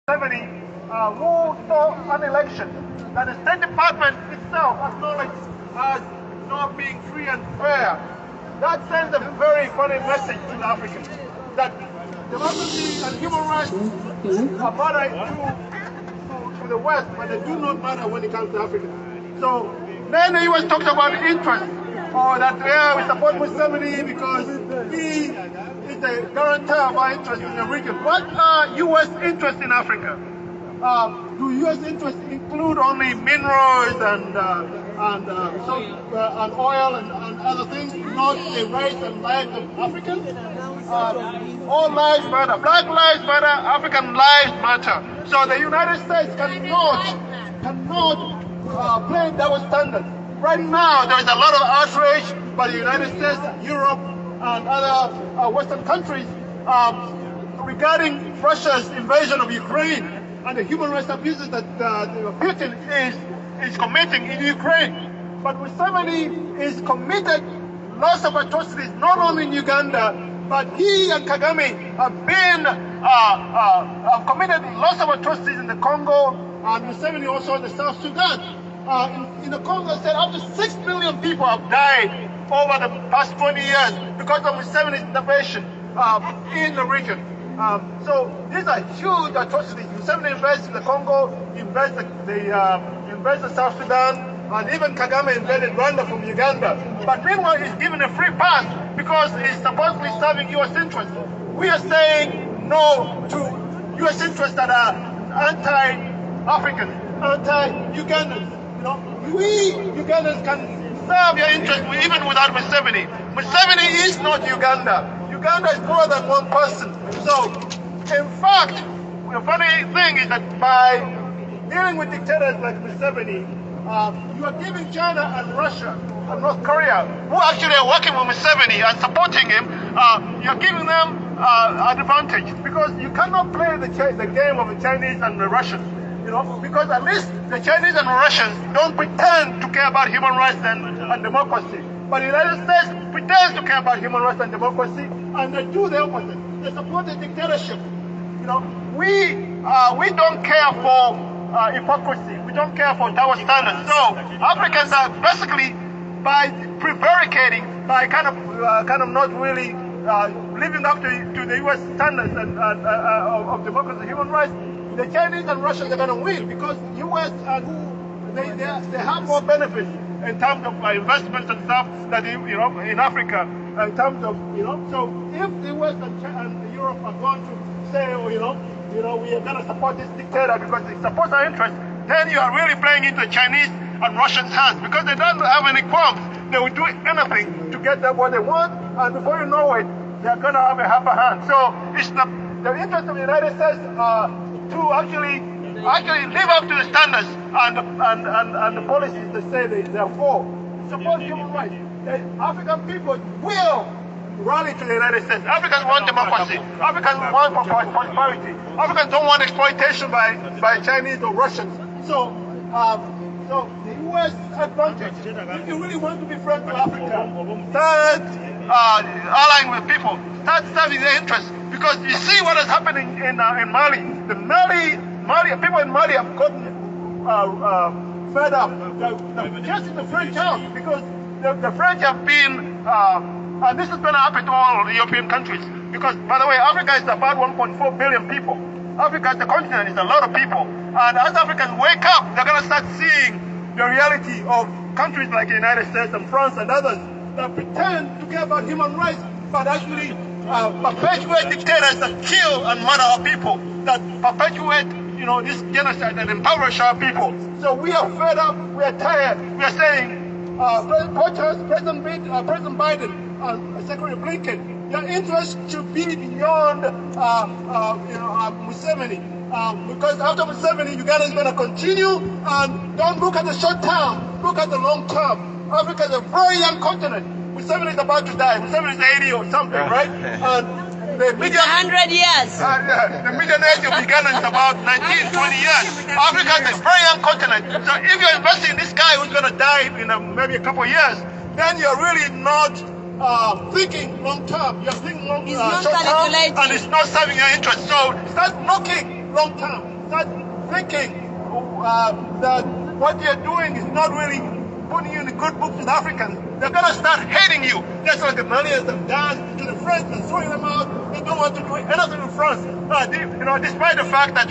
Museveni who saw an election that the State Department itself acknowledged as not being free and fair. That sends a very funny message to the Africans that democracy and human rights are matter to the West, but they do not matter when it comes to Africa. So then the US talks about interest, or that we support Museveni because he is the guarantor of our interest in the region. What are US interests in Africa? Do U.S. interests include only minerals and oil and other things, not the rights and lives of Africans? All lives matter. Black lives matter. African lives matter. So the United States cannot play double standards. Right now, there is a lot of outrage by the United States, Europe, and other Western countries regarding Russia's invasion of Ukraine and the human rights abuses that Putin is committing in Ukraine. But Museveni is committed lots of atrocities, not only in Uganda, but he and Kagame have committed lots of atrocities in the Congo, and Museveni also in the South Sudan. In the Congo, said up to 6 million people have died over the past 20 years because of Museveni's intervention in the region. So these are huge atrocities. Museveni invests in the Congo, invests the South Sudan, and even Kagame invaded Rwanda from Uganda. But meanwhile, he's given a free pass because he's supposedly serving U.S. interests. We are saying no to U.S. interests that are anti-African, anti-Ugandans. You know, we Ugandans can serve your interests even without Museveni. Museveni is not Uganda. Uganda is more than one person. So, in fact, the funny thing is that by dealing with dictators like Museveni, you are giving China and Russia and North Korea, who actually are working with Museveni and supporting him, you're giving them an advantage because you cannot play the game of the Chinese and the Russians. You know, because at least the Chinese and the Russians don't pretend to care about human rights and democracy. But the United States pretends to care about human rights and democracy, and they do the opposite. They support the dictatorship. You know, we don't care for hypocrisy. We don't care for double standards. So Africans are basically, by prevaricating, by kind of not really living up to the U.S. standards of democracy and human rights, the Chinese and Russians are going to win because the U.S. they have more benefits in terms of investments and stuff that in Africa, in terms of So if the West and Europe are going to say, we are going to support this dictator because it supports our interests, then you are really playing into the Chinese and Russians' hands because they don't have any qualms. They will do anything to get them what they want, and before you know it, they are going to have a upper hand. So it's the interest of the United States to actually live up to the standards and the policies they say they are for. Support human rights. The African people will rally to the United States. Africans want democracy. Africans want prosperity. Africans don't want exploitation by Chinese or Russians. So the U.S. advantage, if you really want to be friends with Africa, start allying with people. Start serving their interests. Because you see what is happening in Mali. People in Mali have gotten fed up. Just in the French house, because the French have been, and this is going to happen to all the European countries. Because, by the way, Africa is about 1.4 billion people. Africa, the continent, is a lot of people. And as Africans wake up, they're going to start seeing the reality of countries like the United States and France and others that pretend to care about human rights, but actually perpetuate dictators that kill and murder our people, that perpetuate this genocide and impoverish our people. So we are fed up, we are tired. We are saying, President Biden and Secretary Blinken, your interests should be beyond Museveni. Because after Museveni, Uganda is going to continue, and don't look at the short term, look at the long term. Africa is a very young continent. Museveni is about to die. Museveni is 80 or something, right? And the median 100 years. The median age of Uganda is about 19, 20 years. Africa is a very young continent. So if you're investing in this guy who's going to die in maybe a couple of years, then you're really not thinking long term. You're thinking short term, and it's not serving your interests. So start looking long term. start thinking that what you're doing is not really putting you in the good books with Africans, they're going to start hating you. That's what the Malians have done to the French and throwing them out. They don't want to do anything in France. Despite the fact that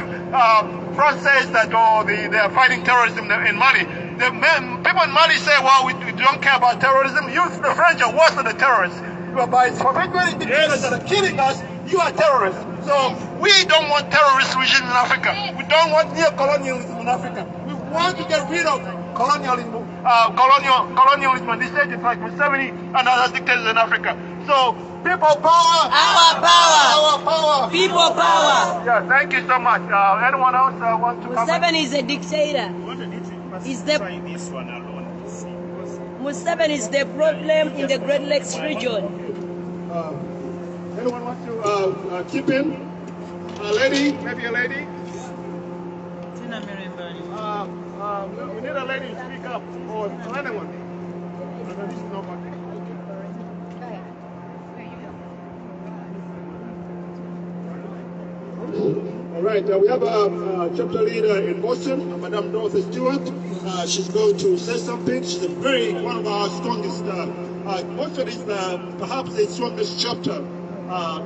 France says that they are fighting terrorism in Mali, people in Mali say, well, we don't care about terrorism. You, the French, are worse than the terrorists. By perpetuating dictators that are killing us, you are terrorists. So we don't want terrorist regime in Africa. We don't want neo-colonialism in Africa. We want to get rid of colonialism and dictators like Museveni and other dictators in Africa. So people power. Our power. Our power. People power. Yeah, thank you so much. Anyone else want to comment? Museveni is a dictator. Museveni is the problem in the Great Lakes region. Anyone want to chip in? A lady? Maybe a lady? We need a lady to speak up. Or anyone. All right, we have a chapter leader in Boston, Madame Dorothy Stewart. She's going to say something. She's one of our strongest. Boston is perhaps the strongest chapter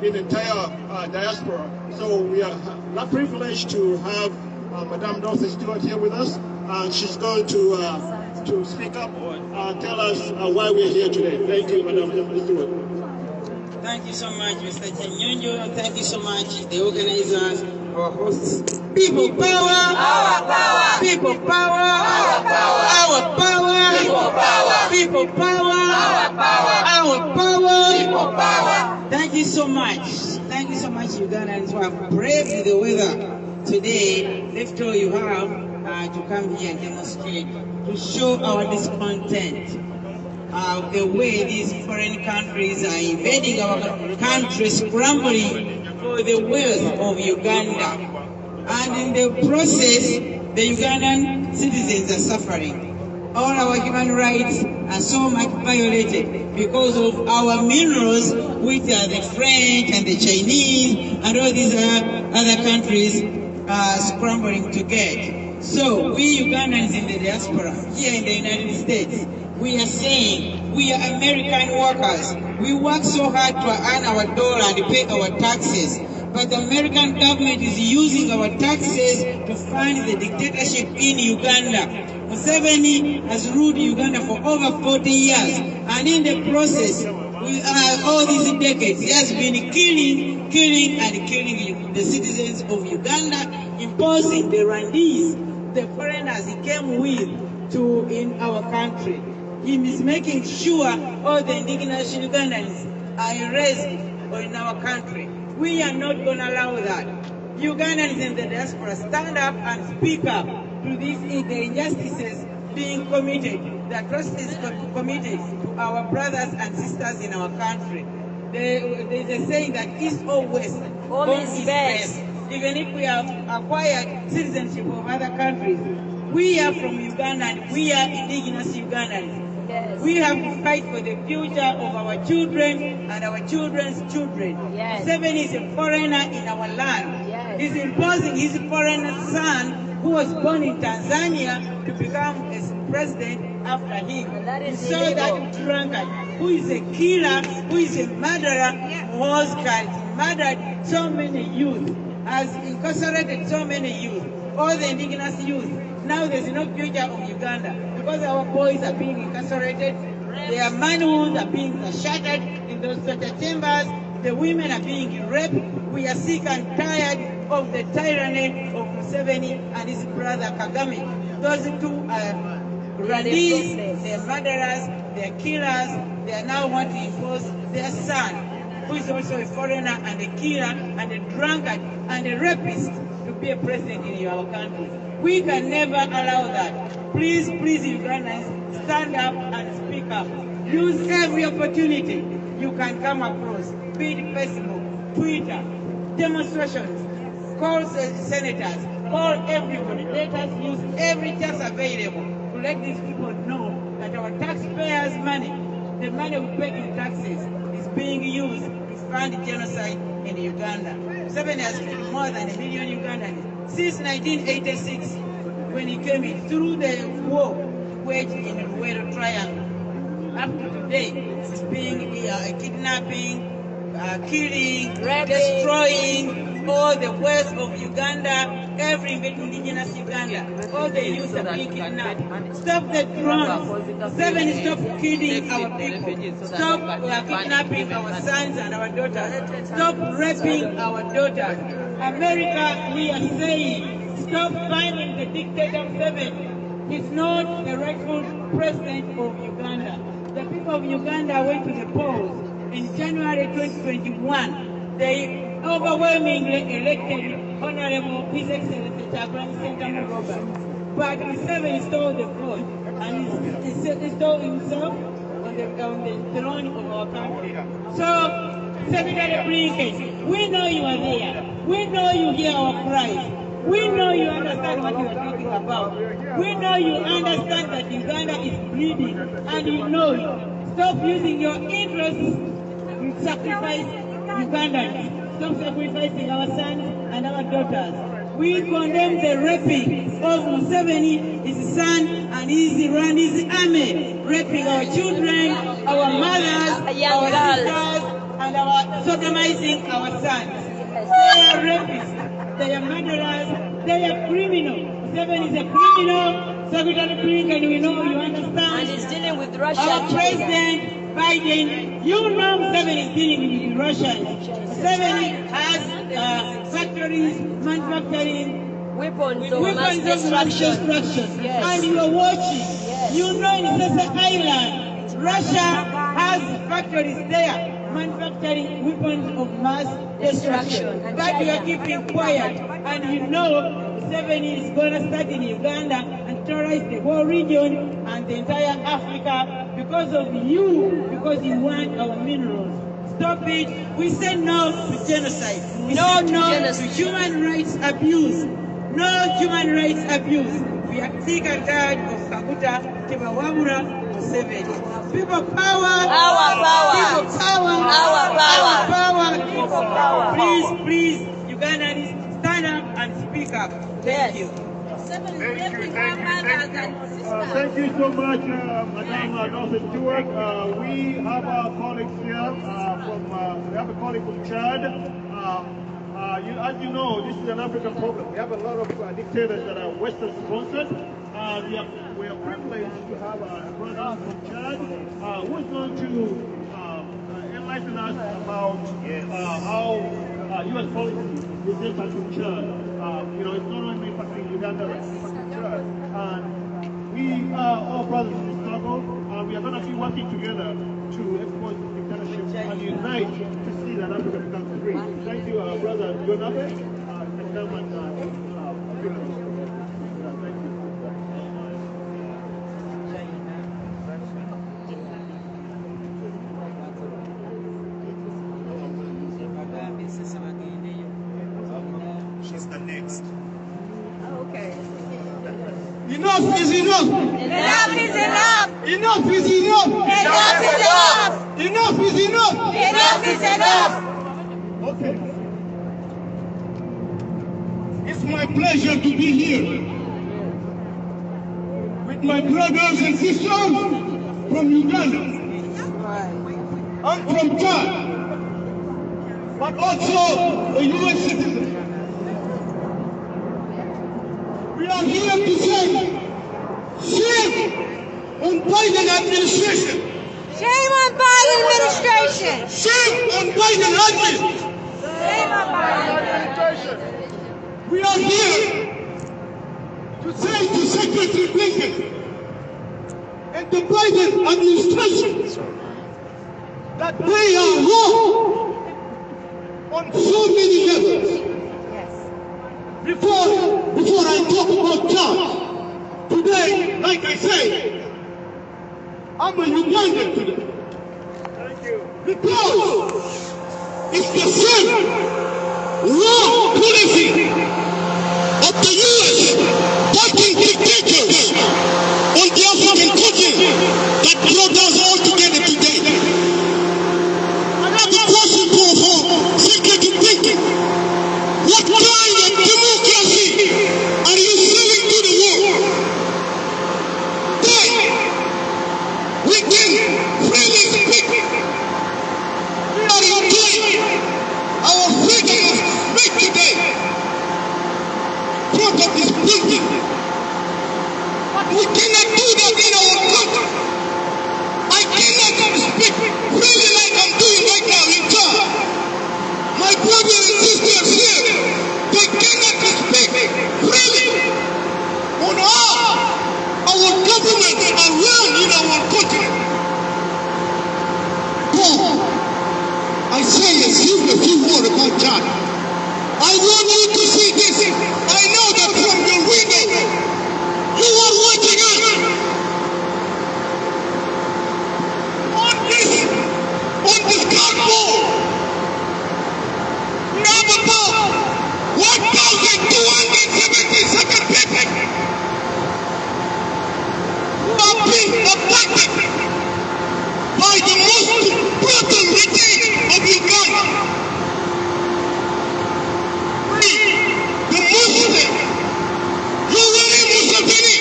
in the entire diaspora. So we are privileged to have Madame Dorothy Stewart here with us. She's going to speak up and tell us why we're here today. Thank you, Madame Stewart. Thank you so much, Mr. Chenyonjo. Thank you so much, the organizers, our hosts. People power! Our power! People power! Our power! Our power! People power! People power! Our power! Our power! People power! Thank you so much. Thank you so much, Ugandans, who have braved the weather today. Left all you have to come here and demonstrate, to show our discontent. The way these foreign countries are invading our country, scrambling for the wealth of Uganda. And in the process, the Ugandan citizens are suffering. All our human rights are so much violated because of our minerals, which are the French and the Chinese and all these other countries are scrambling to get. So we Ugandans in the diaspora, here in the United States, we are saying we are American workers. We work so hard to earn our dollar and pay our taxes. But the American government is using our taxes to fund the dictatorship in Uganda. Museveni has ruled Uganda for over 40 years. And in the process, all these decades, he has been killing the citizens of Uganda, imposing the Rwandese, the foreigners he came with in our country. He is making sure all the indigenous Ugandans are erased in our country. We are not going to allow that. Ugandans in the diaspora, stand up and speak up to the injustices being committed, the atrocities committed to our brothers and sisters in our country. There's a saying that East or West, home is best. Even if we have acquired citizenship of other countries, we are from Uganda and we are indigenous Ugandans. Yes. We have to fight for the future of our children and our children's children. Yes. Museveni is a foreigner in our land. Yes. He's imposing his foreigner son, who was born in Tanzania, to become a president after him. That is so that drunkard, who is a killer, who is a murderer, was murdered so many youth, has incarcerated so many youth, all the indigenous youth. Now there's no future of Uganda because our boys are being incarcerated, their manhoods are being shattered in those torture chambers, the women are being raped. We are sick and tired of the tyranny of Museveni and his brother Kagame. Those two are released, they're murderers, they're killers, they are now want to impose their son, who is also a foreigner and a killer and a drunkard and a rapist, to be a president in our country. We can never allow that. Please, Ugandans, stand up and speak up. Use every opportunity you can come across. Be it Facebook, Twitter, demonstrations, call senators, call everybody. Let us use every chance available to let these people know that our taxpayers' money, the money we pay in taxes, is being used to fund genocide in Uganda. Museveni has killed more than 1 million Ugandans. since 1986, when he came in, through the war waged in the Luluno Triangle. Up to today, it's being kidnapping, killing, destroying all the west of Uganda, every indigenous Uganda, all the youth are being kidnapped. Stop the drones. 7, stop killing our people. Stop kidnapping our sons and our daughters. Stop raping our daughters. America, we are saying, stop finding the dictator 7. He's not the rightful president of Uganda. The people of Uganda went to the polls in January 2021. They overwhelmingly elected Honorable His Excellency Chagulanyi Ssentamu Robert. But Museveni stole the vote and he stole himself on the throne of our country. So, Secretary Blinken, we know you are there. We know you hear our cries. We know you understand what you are talking about. We know you understand that Uganda is bleeding, and you know it. Stop using your interests to sacrifice Ugandans. Stop sacrificing our sons and our daughters. We condemn the raping of Museveni, his son, and his army, raping our children, our mothers, our sisters, and sodomizing our sons. They are rapists. They are murderers. They are criminals. Museveni is a criminal. Secretary Blinken, we know you understand. And he's dealing with Russia. Our President Biden, you know Museveni is dealing with Russians. Museveni has factories manufacturing weapons of mass destruction. Yes. And you are watching. Yes. You know in Sasa Island, Russia has factories there manufacturing weapons of mass destruction. But you are keeping quiet, and you know Museveni is going to start in Uganda and terrorize the whole region and the entire Africa because of you, because you want our minerals. Stop it. We say no to genocide. We say no to human rights abuse. No human rights abuse. We are sick and tired of Kaguta, Tebawamura, Museveni. People power. Our power. People power. Our power. People power. Please, Ugandans, stand up and speak up. Thank you. Thank you so much, Madam Dr. Stewart. We have our colleagues here we have a colleague from Chad. As you know, this is an African problem. We have a lot of dictators that are Western sponsored. We are privileged to have a brother from Chad who is going to enlighten us about how U.S. policy is impacting Chad. It's not only impacting Uganda, but it's impacting Chad. And we are all brothers in the struggle, and we are going to be working together to expose the dictatorship and unite to see that Africa becomes free. Thank you, brother Yonabe. Thank you. She's the next. Okay. Enough is enough. Enough is enough. Enough is enough. Enough is enough. Enough is enough. Enough is enough. Okay. It's my pleasure to be here with my brothers and sisters from Uganda and from Chad, but also a U.S. citizen. We are here to say, shame on Biden administration. Shame on Biden administration. Shame on Biden administration. Shame on Biden administration. We are here to say to Secretary Blinken and the Biden administration that they are wrong on so many levels. Before I talk about Chad, today, like I say, I'm a Ugandan today. Thank you. Because it's the same wrong policy of the U.S. backing dictators on the African continent that brought us all together today. I have a question for Secretary Blinken. What kind of democracy front of this building. We cannot do that in our country. I cannot speak freely like I'm doing right now in church. My brothers and sisters here, they cannot speak freely on how our government are run in our country. Paul, I say a few words about that. I want you to see this. I know that from your window, you are watching us. On this cardboard, we have about 1,277 people who have been abducted by the most brutal regime of Uganda. The Muslim, Yoweri Museveni,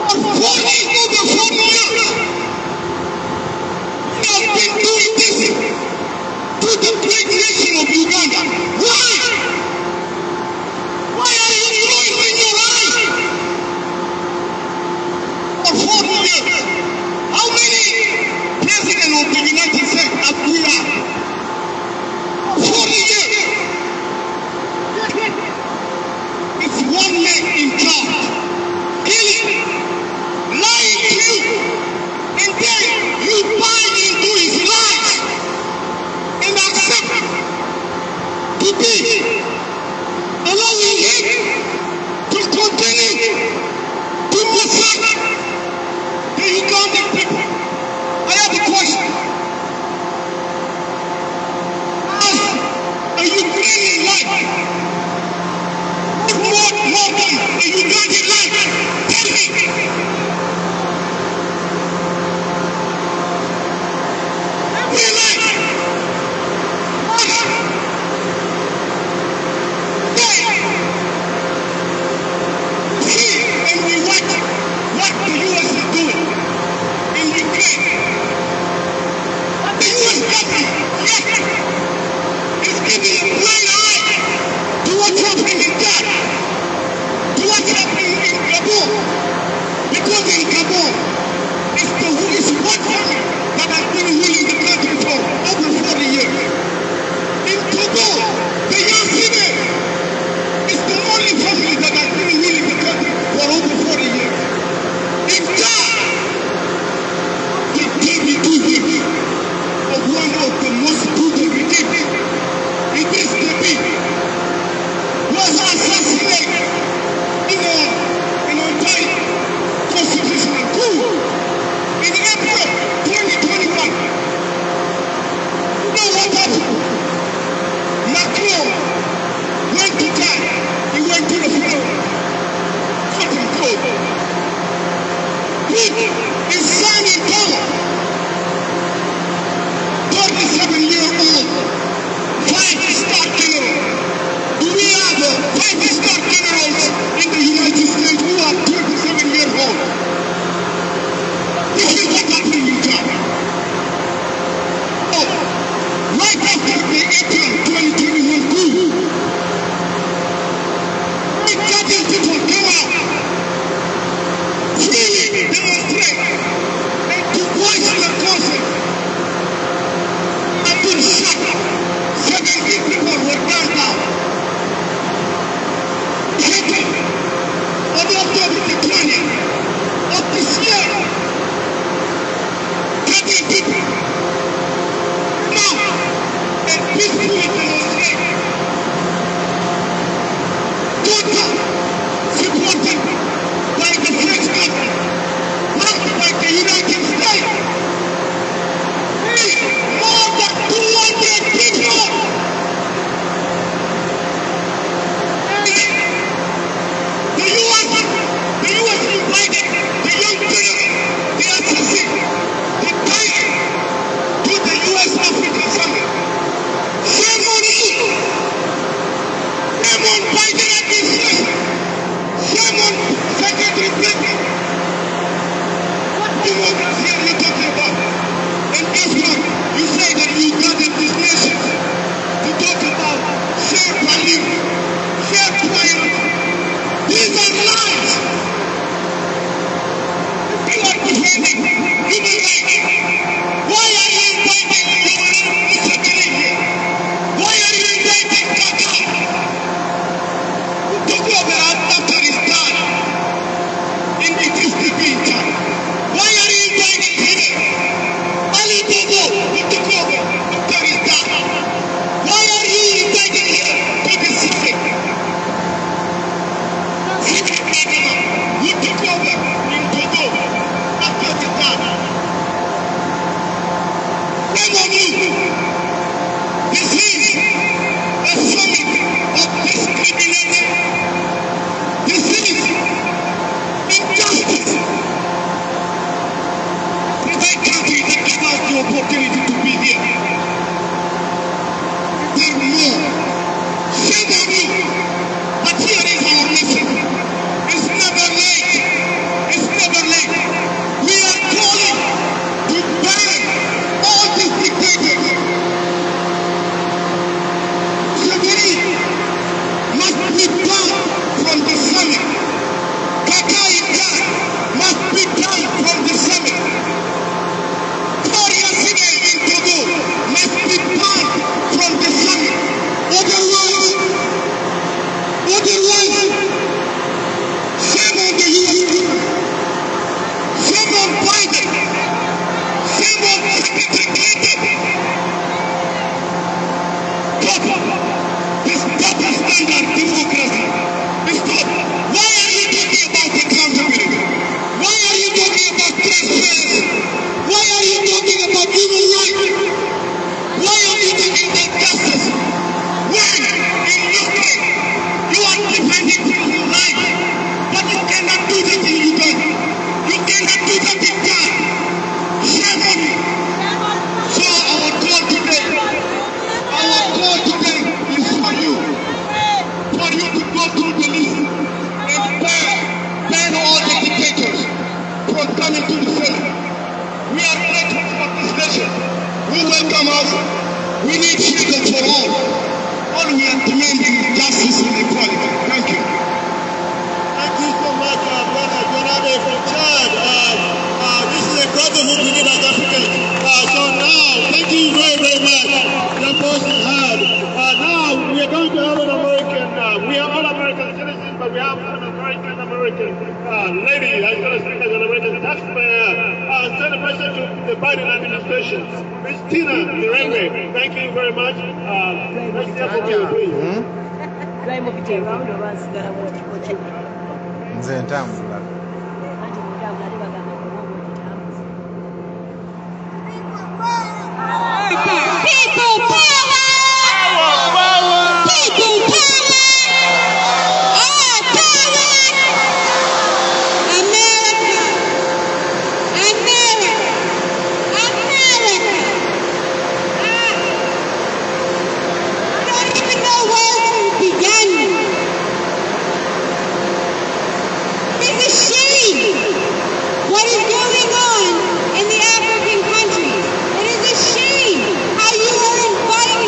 for 40 years, he has been doing this to the great nation of Uganda. Why? Why are you closing your eyes? For 40 years, how many presidents of the United States have we had? For 40 years. It's one man in charge, killing, lying to you, and then you buy into his lies and accept to be allowing him to continue to massacre the Ugandan people. I have a question. As a Ukrainian life, more than a Ugandan life, tell me. Every life. See, and we watch what the U.S. is doing in Ukraine. The U.S. government is giving a blind eye to what's happening in Gaza, to what's happening in Gabon. Because in Gabon, it's one family that has been ruling the country for over 40 years. In Togo, the young female is the only family that has been ruling the country for over 40 years. In Ghana, the 32 years of one of the most brutal regimes in this country was assassinated in a constitutional coup in April 2021. You know what happened? Macron went to die. He went to the funeral. Quote unquote. Put his son in power. 37-year-old, 5-star general. Do we have 5-star generals in the United States who are 27 years old? This is what happened in Ghana. Oh, right after the April 2021 coup, the Ghanaian people came out, freely demonstrate, and to voice their conscience. I've been shot. 70 people were burned out. On October the 20th of this year, 30 people now and peacefully demonstrate. Total supported by the French government, backed by the United States. More than 200 people. The U.S. invited the young general, the assassin, the tiger, to the U.S. African Summit. Shame on you! Shame on Biden administration! took over after his dad in the distribution. Why are you inviting him? Ali Togo, who took over after his dad. Why are you inviting him to the system? Who took over in Togo after his dad. Shame on you. This is a summit of discrimination. This is injustice. My country that gave us the opportunity to be here. There more. Shame on you. But here is our message. It's never late. It's never late. We are calling to ban all these dictators. Slavery must be done from the summit. Kakaika must be done from the summit. Koryasine in Togo must be done from the summit. Otherwise, shame on the youth. Shame on Biden. Shame on Secretary. This double standard democracy is not. Why are you talking about accountability? Why are you talking about transparency? Why are you talking about human rights? Why are you talking about justice? When in Ukraine you are defending people's lives, but you cannot do that in Uganda. You cannot do that in Ghana. Shame on you. So our call today is for you to go through the list and ban all the dictators from coming to the Senate. We are grateful for this nation. We welcome us. We need freedom for all. All we are demanding is justice and equality. Thank you. Thank you so much, Brother Jonade from Chad. This is a brotherhood we need as Africans. So now, thank you very, very much. Your voice is heard. Now, we are going to have an American, we are all American citizens, but we have an American lady who's going to speak as an American taxpayer. Send a message to the Biden administration. Ms. Tina Mirenge, thank you very much. Let's hear from you, please. Nze ntambula. People power! People power! All power! America! America! America! I don't even know where to begin. It's a shame what is going on in the African countries. It is a shame how you are inviting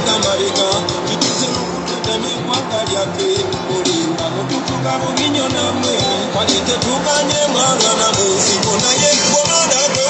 Yita Marika, Tituze Nukuta Mikwanga Yake, Olinga, Mutuka Muginyo Namwe, Palite Tukanye Mwana Musi, Kona Yekono,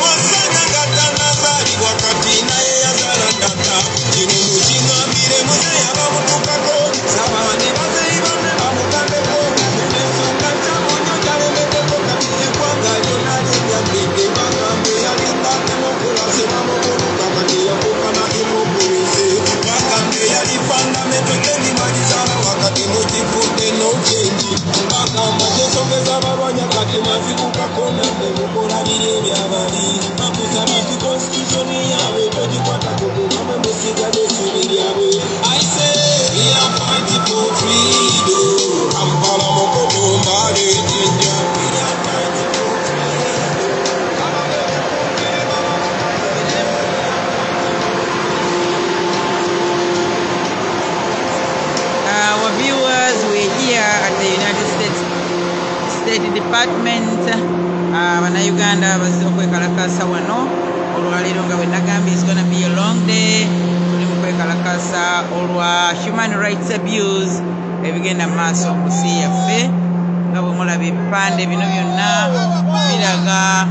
Wasana Gatana Bari, Wakati Naye Yazala Data, Jinu Mushima Mire Muse Yabamutukako, Sabani Base Ibane Bamukandeko, Muneso Kata Monyo Jaremeko, Kapite Kwanga Yonari Yambike, Bakambe Yalinda, Mokula Semamo, Kamani Yakukana Imopulise, Bakambe Yalifanda Metokeni Marizana, Wakati Motifude no change, Bakamba Jesogeza Barwanya Kati Mazibuka Kona, Mukora Bire Yabari, Makusa Mati Constitution Yawe, Kukwata Kukwata Musiga Desiri Yawe. I say we are fighting for freedom. Kampala Mokoto Mare Jinja. We are fighting for Our viewers, we're here at the United States State Department. Uganda bazokwekalakasa wano olwaleero nga bwenagambye is gonna be a long day. Tuli mu kwekalakasa olwa human rights abuse ebigenda mu maaso mu nsi yaffe. Nga bwe mulaba ebipande bino byonna biraga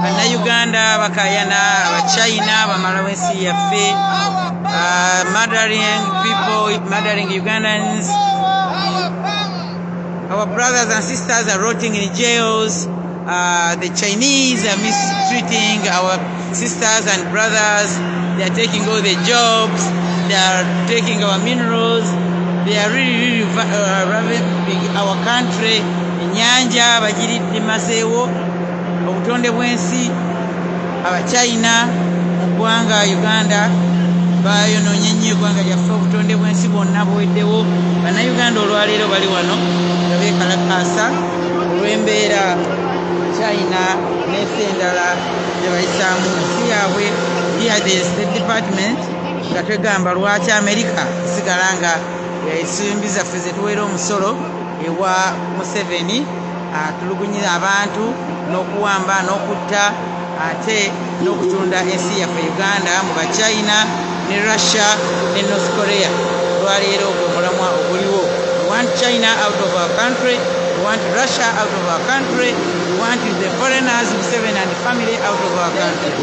Bannayuganda bakayana Abachina bamala w'ensi yaffe, murdering people, murdering Ugandans. Our brothers and sisters are rotting in jails. The Chinese are mistreating our sisters and brothers. They are taking all the jobs. They are taking our minerals. They are really ravaging our country. Enyanja bagiridde maseewo, obutonde bw'ensi. Abachina mu ggwanga Uganda bayonoonye nnyo eggwanga lyaffe, obutonde bw'ensi bwonna buweddewo. Bannayuganda olwaleero bali wano nga beekalakaasa olw'embeera China n'ensi endala gye bayisaamu nsi yaabwe. Here the State Department nga twegamba lwaki America sigala nga ensimbi zaffe ze tuweera omusolo ewa Museveni tulugunyiza abantu n'okuwamba n'okutta ate n'okutunda ensi yaffe Uganda mu Bachina ne Russia ne North Korea. Olwaleero ogwo mulamwa oguliwo. We want China out of our country. We want Russia out of our country. We want the foreigners, Museveni and the family out of our country.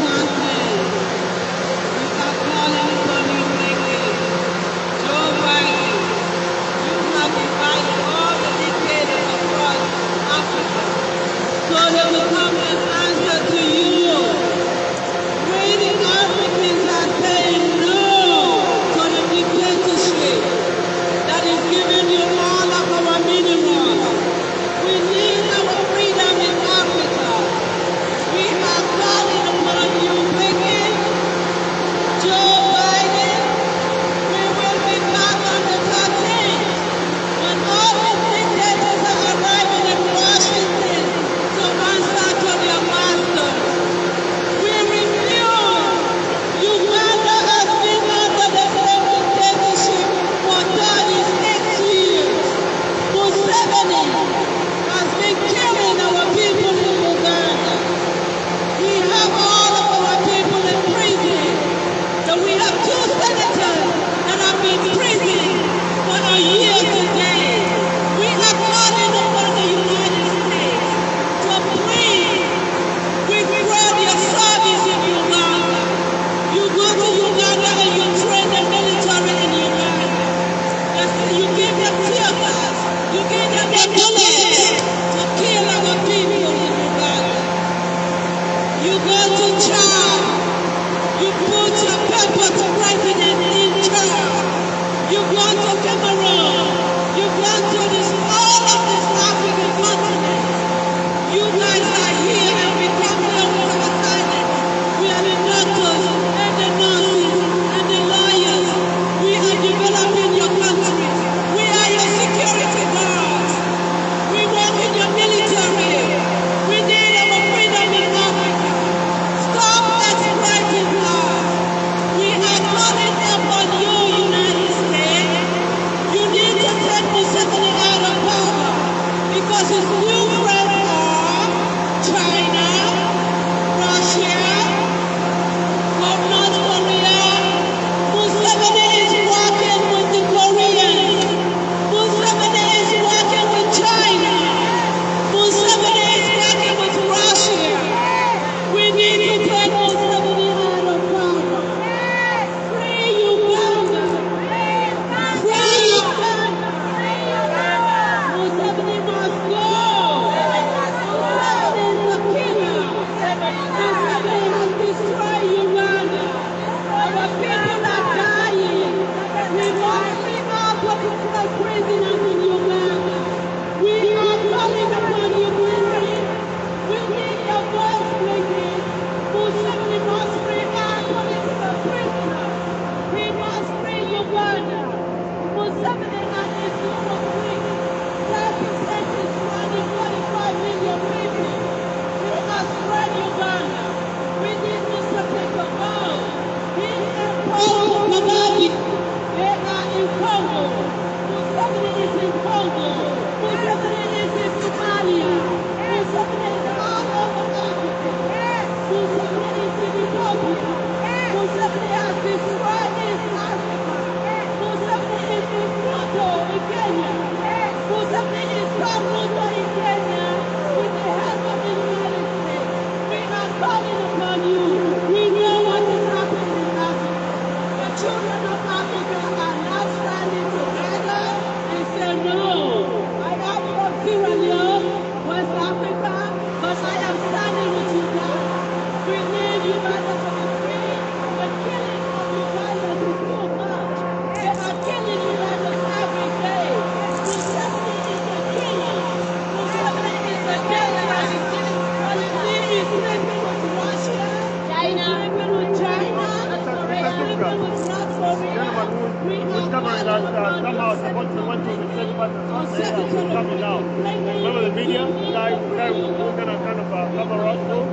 coming out. Remember the media? We're going to kind of cover us too.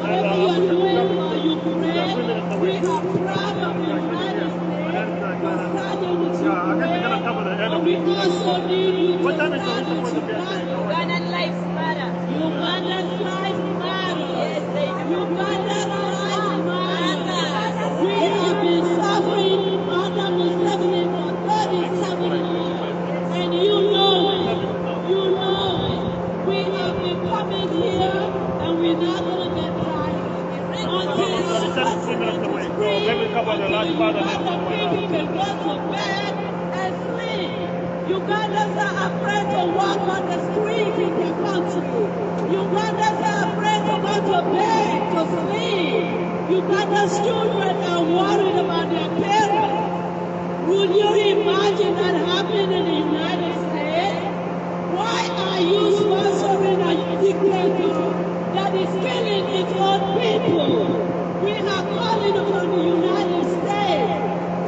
Whatever you are doing while you pray, we are proud of the United States for starting with you prayer. And we also need you to start with Ugandan lives matter. Ugandan life matters. Yes, they do. Ugandan life matters. We have been suffering under Museveni for 37 years. And you know it. You know it. We have been coming here and we're not going to get tired. Until our president is free, until other people can go to bed and sleep. Ugandans are afraid to walk on the street in their country. Ugandans are afraid to go to bed to sleep. Uganda's children are worried about their parents. Would you imagine that happening in the United States? Why are you sponsoring a dictator that is killing its own people? We are calling upon the United States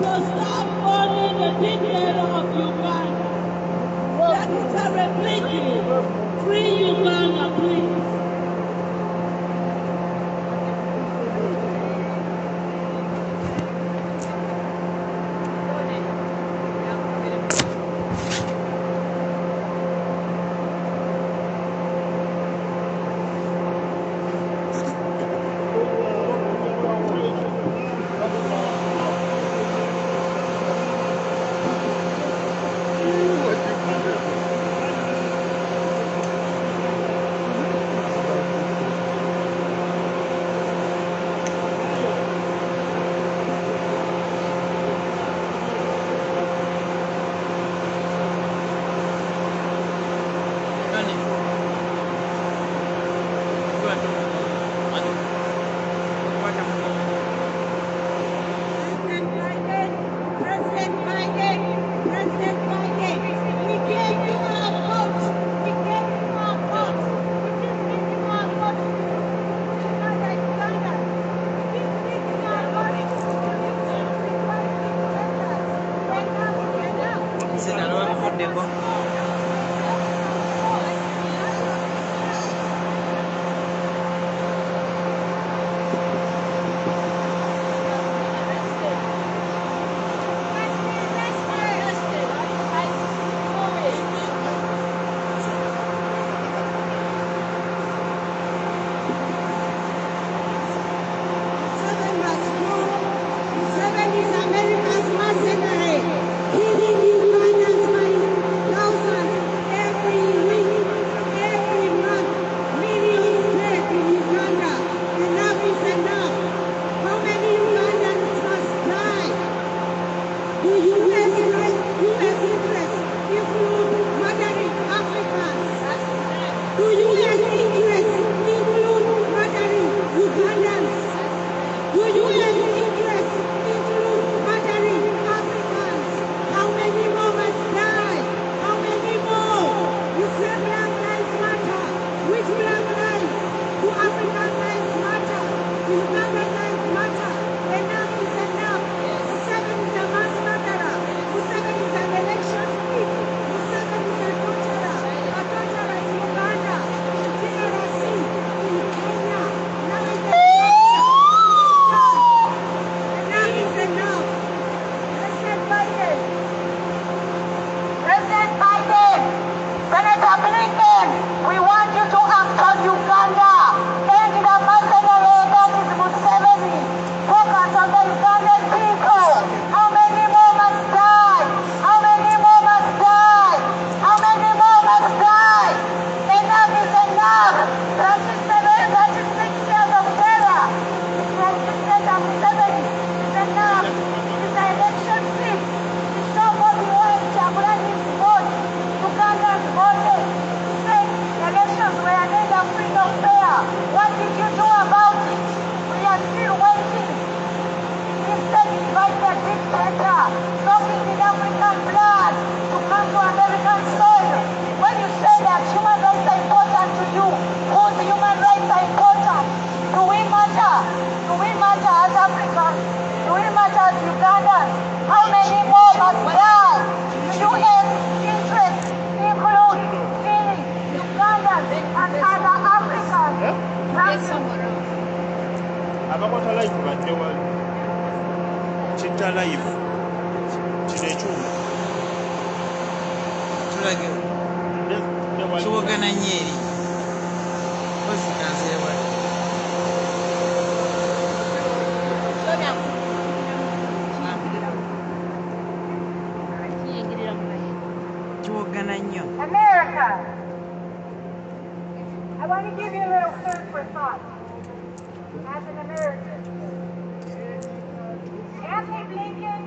to stop owning the dictator of Uganda. Secretary Blinken, free Uganda, please. Ugandans, how many more must die? The UN Akakwata live badde wali. Kitta live. Kino ekyuma. Tulage. Tugenda nyeri. Kozi kanzere wali. America, I want to give you a little food for thought. As an American, Anthony Blinken,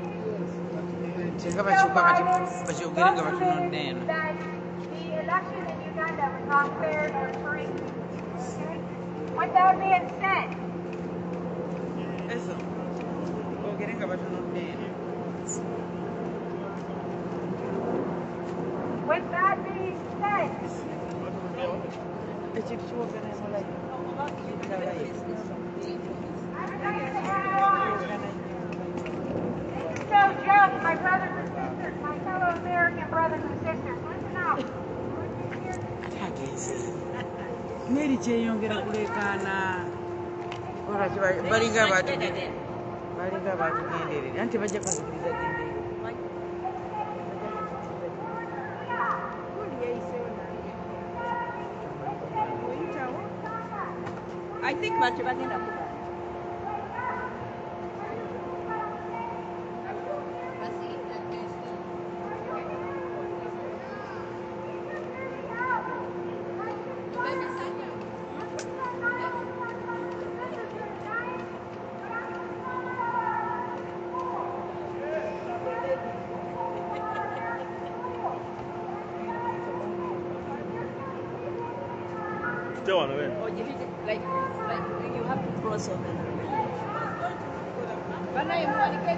Joe Biden, both believe that the election in Uganda was not fair or free. Okay? With that being said, with that being said, it's no joke, my brothers and sisters, my fellow American brothers and sisters, listen up. Meri kyeyongera kulekaana balinga batugenderera anti bajja kuzikiriza genderera. I think much about it. Still on it. Or you like you have to cross over. But I am going to get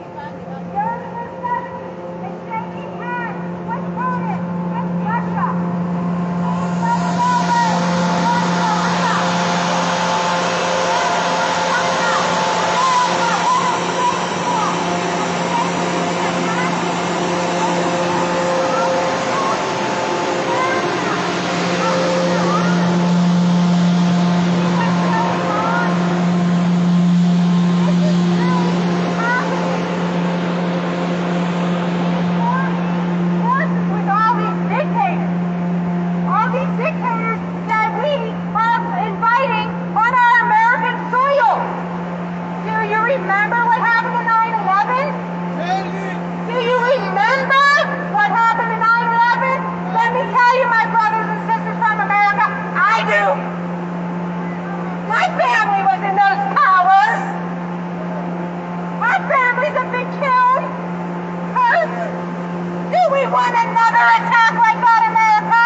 want another attack like that, America?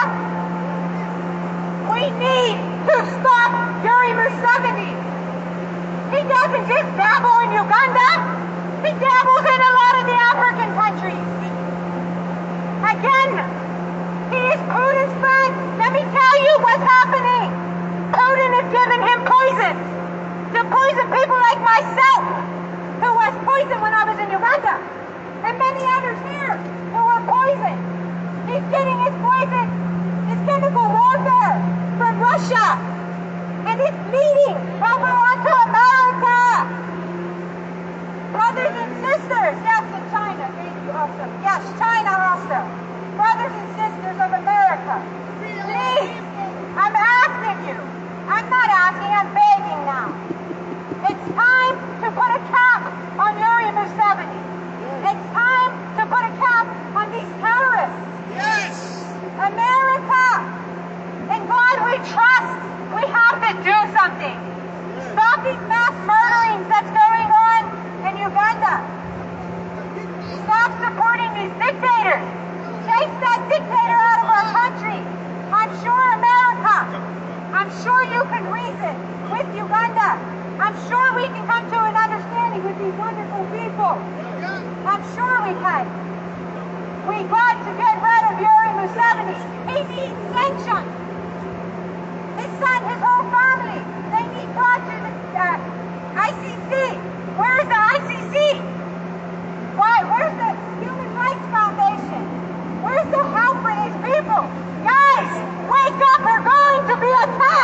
We need to stop Yoweri Museveni. He doesn't just dabble in Uganda. He dabbles in a lot of the African countries. Again, he is Putin's friend. Let me tell you what's happening. Putin is giving him poison to poison people like myself, who was poisoned when I was in Uganda, and many others here who were poisoned. He's getting his poison, his chemical warfare from Russia, and it's leading over onto America. Brothers and sisters, yes, and China, thank you also. Yes, China also. Brothers and sisters of America, please, I'm asking you. I'm not asking, I'm begging now. It's time to put a cap on Yoweri Museveni. It's time to put a cap on these terrorists. Yes! America, in God we trust. We have to do something. Stop these mass murderings that's going on in Uganda. Stop supporting these dictators. Chase that dictator out of our country. I'm sure America, I'm sure you can reason with Uganda. I'm sure we can come to an understanding with these wonderful people. I'm sure we can. We got to get rid of Yoweri Museveni. He needs sanctions. His son, his whole family, they need brought to the ICC. Where's the ICC? Why? Where's the Human Rights Foundation? Where's the help for these people? Guys, wake up, we're going to be attacked!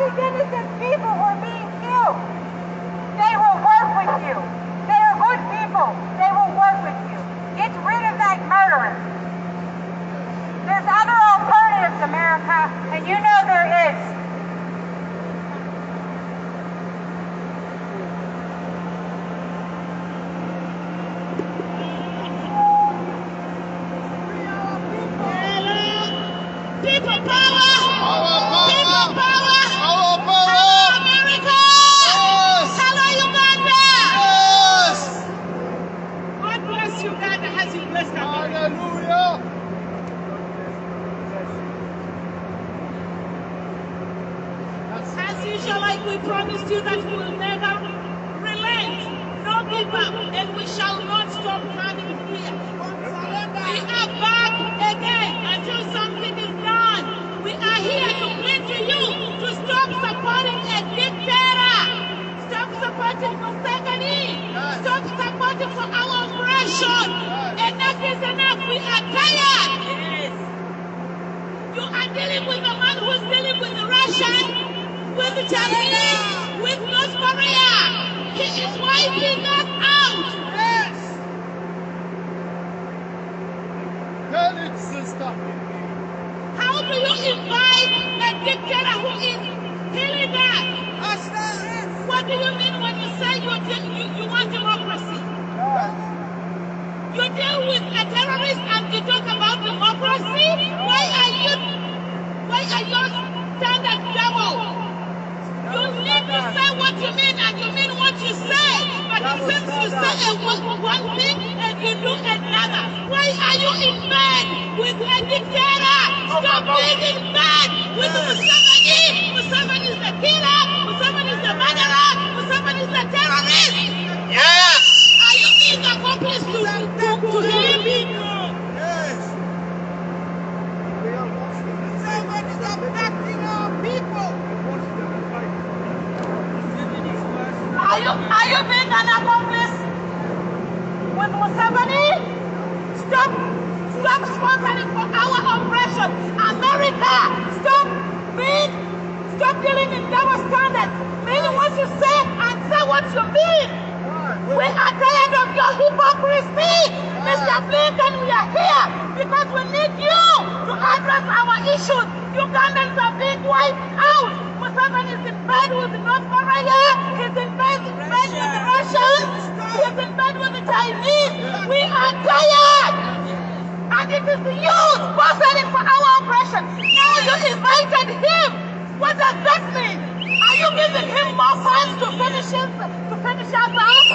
these innocent people who are being killed. They will work with you. They are good people. They will work with you. Get rid of that murderer. There's other alternatives, America, and you know there is. People power! People power! Hello, America! Hello, Uganda! God bless Uganda as He blessed America. As usual, like we promised you that we will never relent, no give up, and we shall not stop running here. We are back again until something is done. We are here to plead to you to stop supporting a dictator. Stop supporting Museveni. Stop supporting for our oppression. Enough is enough. We are tired. You are dealing with a man who's dealing with the Russian, with the Chinese, with North Korea. He is wiping us out. Tell it, sister. How do you invite a dictator who is killing us? What do you mean when you say you want democracy? You deal with a terrorist and you talk about democracy? Why are your standards double? You need to say what you mean and you mean what you say. But it seems you say one thing and you do another. Why are you in bed with a dictator? Stop being in bed with Museveni. Museveni is the killer. Museveni is the murderer. Museveni is the terrorist. Yes! Are you being accomplice to him? Museveni is abducting our people. Are you being an accomplice with Museveni? Stop sponsoring for our oppression. America, stop dealing in double standards. Mean what you say and say what you mean. We are tired of your hypocrisy. Mr. Blinken, we are here because we need you to address our issues. Ugandans are being wiped out. Museveni is in bed with North Korea. He's in bed with the Russians. He's in bed with the Chinese. We are tired. And it is you sponsoring for our oppression. Now you invited him. What does that mean? Are you giving him more funds to finish us off?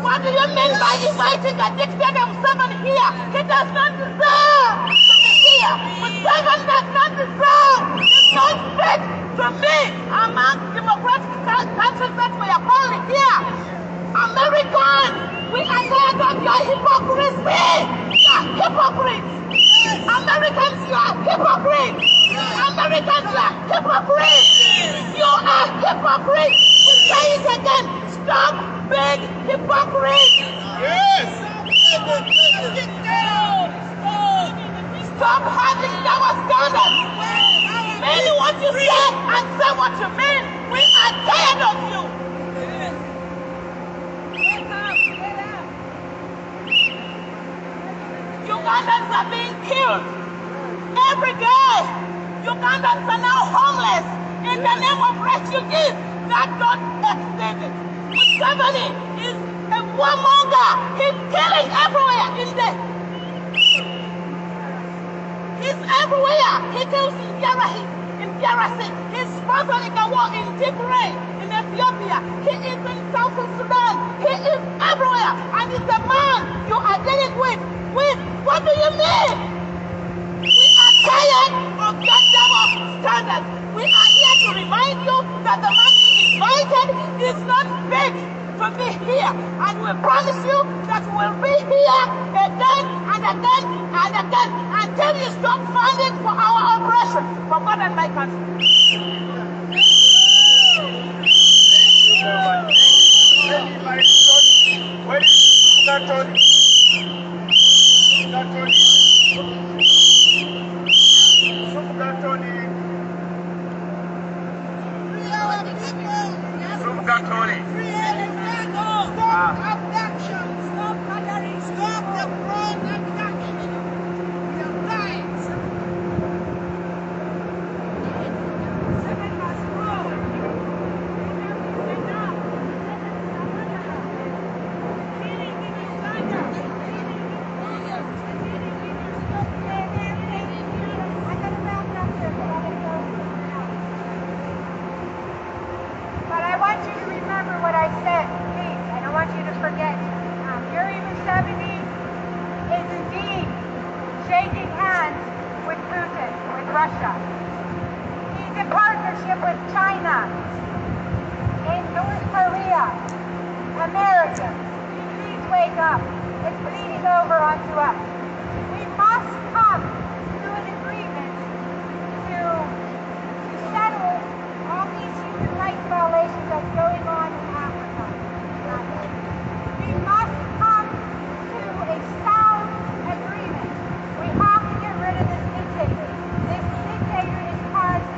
What do you mean by inviting a dictator Museveni here? He does not deserve to be here. Museveni does not deserve. He's not fit to be among democratic countries that we are calling here. Americans, we are tired of your hypocrisy. You are hypocrites. Americans, you are hypocrites. Americans, you are hypocrites. You are hypocrites. We say it again. Stop being hypocrites. Yes! Stop having double standards. Mean what you say and say what you mean. We are tired of you. Ugandans are being killed every day. Ugandans are now homeless in the name of refugees. That don't exist. Museveni is a warmonger. He's killing everywhere He's everywhere. He kills in Garasi. He's sponsoring a war in Tigray, in Ethiopia. He is in South Sudan. He is everywhere. And he's the man you are dealing with. What do you mean? We are tired of your double standards. We are here to remind you that the man you invited is not fit to be here. And we promise you that we will be here again and again and again until you stop funding for our oppression for God and my country. Where is that Tony? Suka Tony. Stop abduction! Stop murdering! Stop the wrong abduction! We are dying! Seven must go! Enough! Killing in Uganda! But I want you to remember what I said, please. I don't want you to forget. Yuri Museveni is indeed shaking hands with Putin, with Russia. He's in partnership with China, in North Korea, America. Please wake up. It's bleeding over onto us. We must come to an agreement to settle all these human rights violations that's going on in Africa. We must come to a sound agreement. We have to get rid of this dictator. This dictator has caused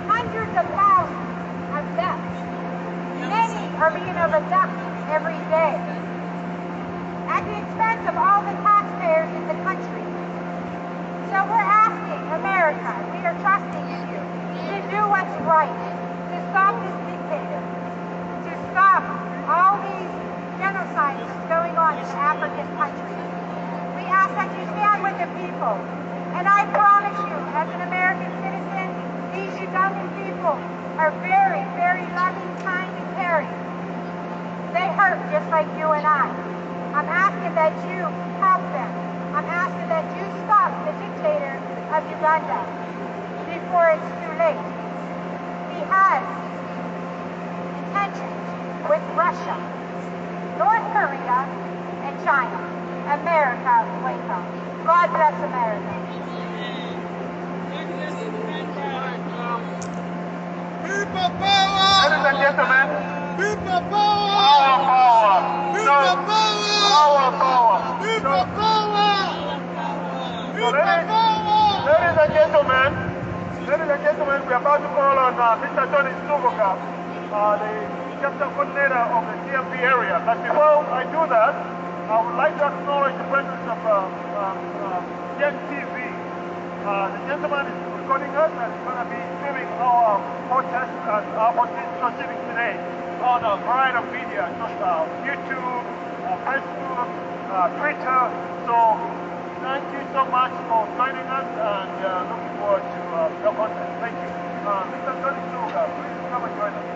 hundreds of thousands of deaths. Many are being abducted every day at the expense of all the taxpayers in the country. So we're asking America, we are trusting in you, to do what's right, to stop this dictator, to stop all these genocides going on in African countries. We ask that you stand with the people. And I promise you, as an American citizen, these Ugandan people are very, very loving, kind, and caring. They hurt just like you and I. I'm asking that you help them. I'm asking that you stop the dictator of Uganda before it's too late. He has intentions with Russia, North Korea, and China. America, wake up. God bless America. People power! Ladies and gentlemen, people power! Our power! People power! Our power! People power! Ladies and gentlemen, we are about to call on Mr. Tony Suboka, the chapter coordinator of the TMP area. But before I do that, I would like to acknowledge the presence of Gen TV. The gentleman is recording us and is going to be streaming our protest and our proceedings today on a variety of media, just YouTube, Facebook, Twitter. So thank you so much for joining us and looking forward to your content. Thank you. Mr. Tony Suga, please come and join us.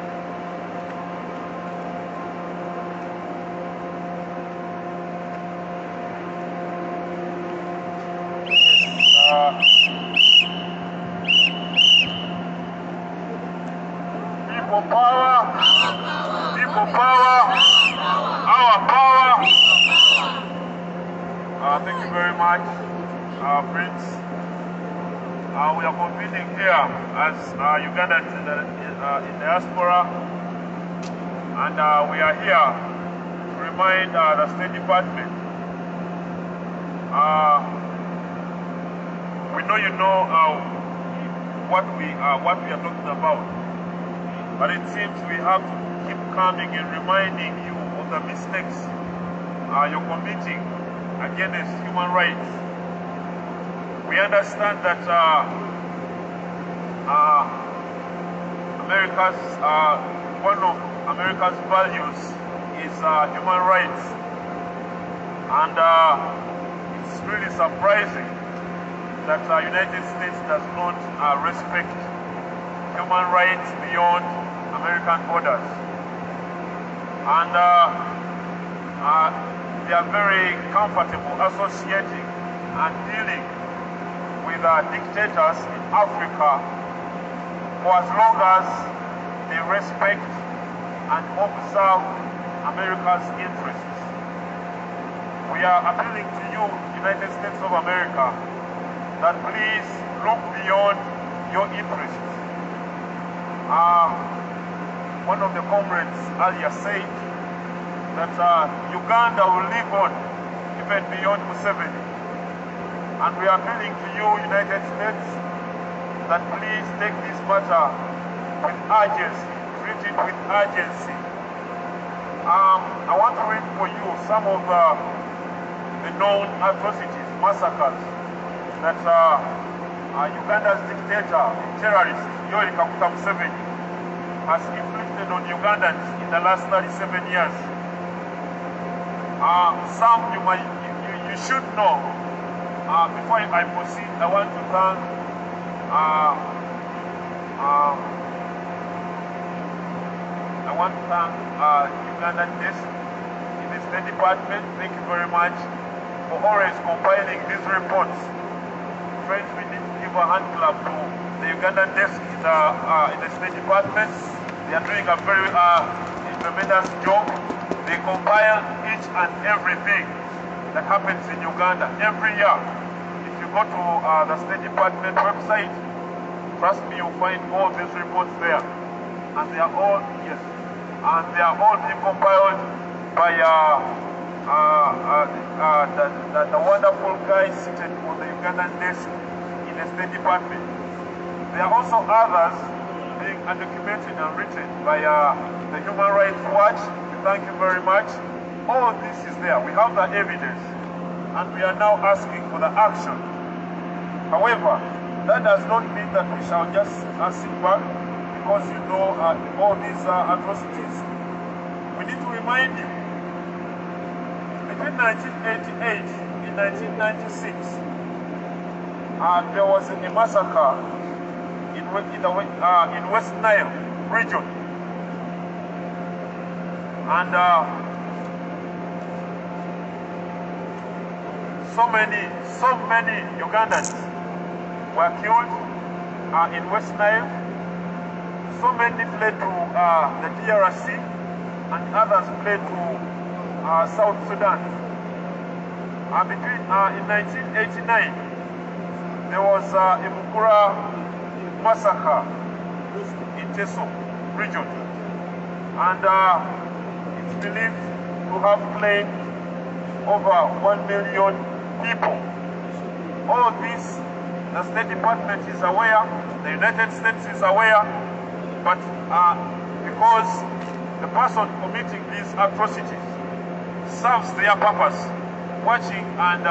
People power, our power. Thank you very much, Prince. We are convening here as Ugandans in diaspora, and we are here to remind the State Department. We know you know what we are talking about, but it seems we have to keep coming and reminding you of the mistakes you're committing against human rights. We understand that one of America's values is human rights, and it's really surprising that the United States does not respect human rights beyond American borders. And they are very comfortable associating and dealing with dictators in Africa for as long as they respect and observe America's interests. We are appealing to you, United States of America, that please look beyond your interests. One of the comrades earlier said that Uganda will live on even beyond Museveni. And we are appealing to you, United States, that please take this matter with urgency, treat it with urgency. I want to read for you some of the known atrocities, massacres that Uganda's dictator, terrorist, Yoweri Kaguta Museveni, has inflicted on Ugandans in the last 37 years. Some you should know. Before I proceed, I want to thank Ugandan desk in the State Department. Thank you very much for always compiling these reports. Friends, we need to give a hand clap to the Ugandan desk in the State Department. They are doing a very tremendous job. They compile each and everything that happens in Uganda every year. If you go to the State Department website, trust me, you'll find all these reports there. And they are all, yes, and they are all being compiled by the wonderful guy seated on the Ugandan desk in the State Department. There are also others being documented and written by the Human Rights Watch. We thank you very much. All this is there. We have the evidence, and we are now asking for the action. However, that does not mean that we shall just sit back because you know all these atrocities. We need to remind you, between 1988 and 1996, there was a massacre in West Nile region. And so many Ugandans were killed in West Nile. So many fled to the DRC, and others fled to South Sudan. In 1989, there was a Mukura massacre in Teso region, and it's believed to have claimed over 1 million people. All this, the State Department is aware, the United States is aware, but because the person committing these atrocities serves their purpose, watching and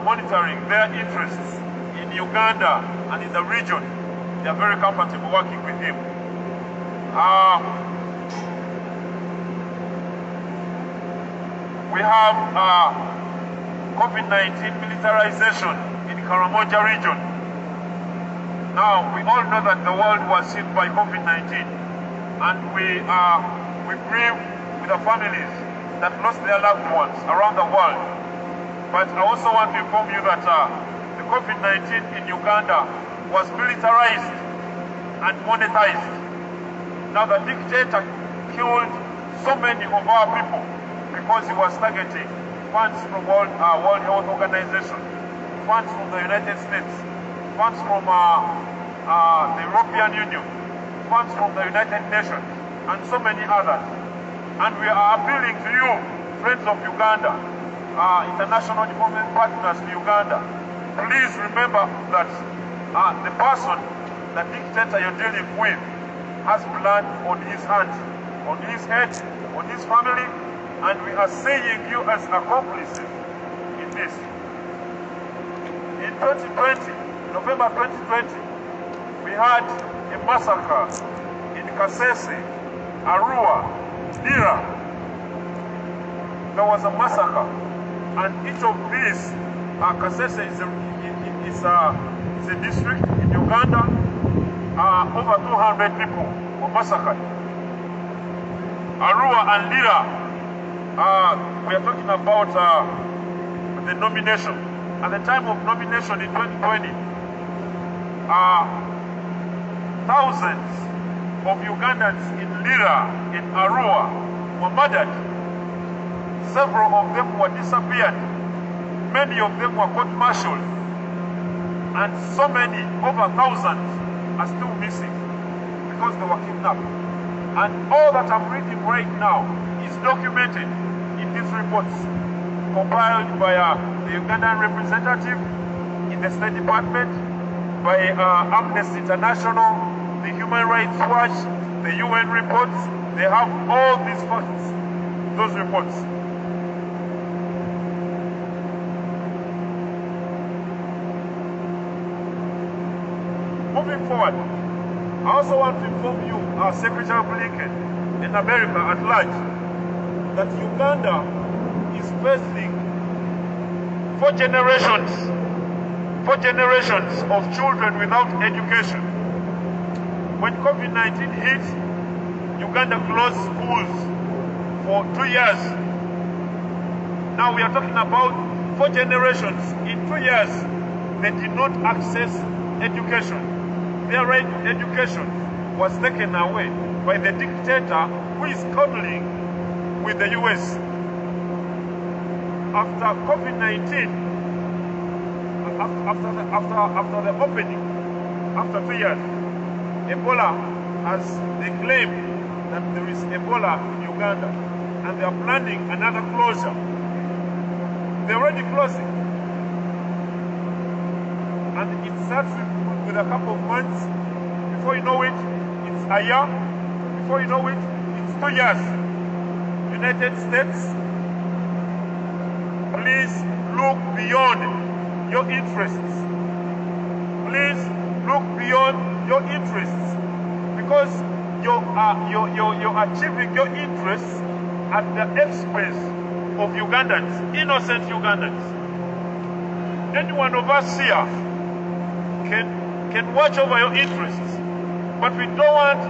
monitoring their interests in Uganda and in the region, they are very comfortable working with him. We have COVID-19 militarization in Karamoja region. Now, we all know that the world was hit by COVID-19, and we grieve with the families that lost their loved ones around the world. But I also want to inform you that the COVID-19 in Uganda was militarized and monetized. Now, the dictator killed so many of our people because he was targeting funds from World Health Organization, funds from the United States, funds from the European Union, funds from the United Nations, and so many others. And we are appealing to you, friends of Uganda, international development partners in Uganda, please remember that the person, the dictator you're dealing with, has blood on his hands, on his head, on his family, and we are saying you as accomplices in this. In 2020, November 2020, we had a massacre in Kasese, Arua, Dira. There was a massacre, and each of these, Kasese is a district in Uganda. Over 200 people were massacred. Arua and Lira, we are talking about the nomination. At the time of nomination in 2020, thousands of Ugandans in Lira, in Arua, were murdered. Several of them were disappeared. Many of them were court-martialed. And so many, over thousands, are still missing because they were kidnapped. And all that I'm reading right now is documented in these reports compiled by the Ugandan representative in the State Department, by Amnesty International, the Human Rights Watch, the UN reports, they have all these facts, those reports. Moving forward, I also want to inform you, Secretary Blinken, and America at large, that Uganda is facing 4 generations of children without education. When COVID-19 hit, Uganda closed schools for 2 years. Now we are talking about 4 generations. In 2 years, they did not access education. Their right to education was taken away by the dictator who is cuddling with the US. After COVID-19, after the opening, after 2 years, Ebola they claim that there is Ebola in Uganda, and they are planning another closure. They're already closing. And it starts with a couple of months. Before you know it, it's a year. Before you know it, it's 2 years. United States, please look beyond your interests. Please look beyond your interests, because you're achieving your interests at the expense of Ugandans, innocent Ugandans. Any one of us here can watch over your interests, but we don't want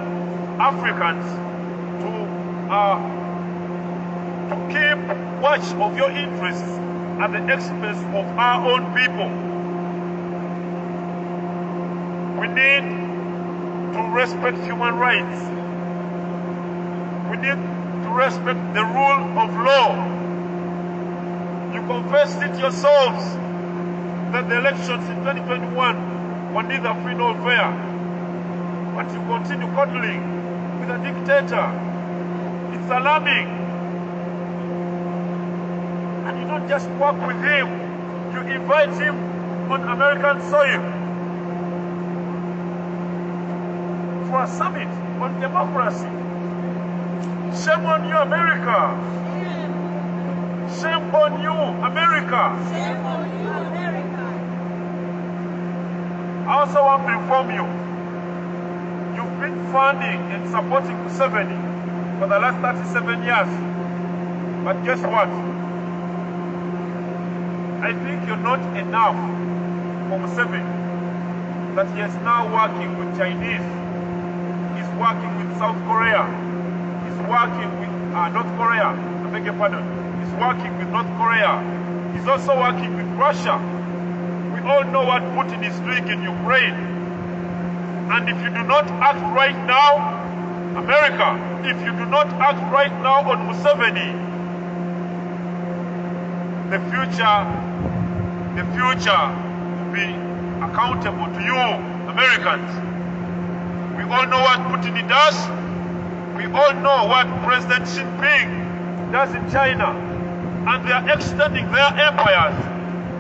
Africans to keep watch of your interests at the expense of our own people. We need to respect human rights. We need to respect the rule of law. You confessed it yourselves that the elections in 2021 were neither free nor fair, but you continue cuddling with a dictator. It's alarming. And you don't just work with him, you invite him on American soil for a summit on democracy. Shame on you, America. Shame on you, America. Shame on you, America. I also want to inform you, you've been funding and supporting Museveni for the last 37 years. But guess what? I think you're not enough for Museveni, that he is now working with Chinese. He's working with South Korea. He's working with North Korea. I beg your pardon. He's working with North Korea. He's also working with Russia. We all know what Putin is doing in Ukraine. And if you do not act right now, America, if you do not act right now on Museveni, the future will be accountable to you, Americans. We all know what Putin does. We all know what President Xi Jinping does in China. And they are extending their empires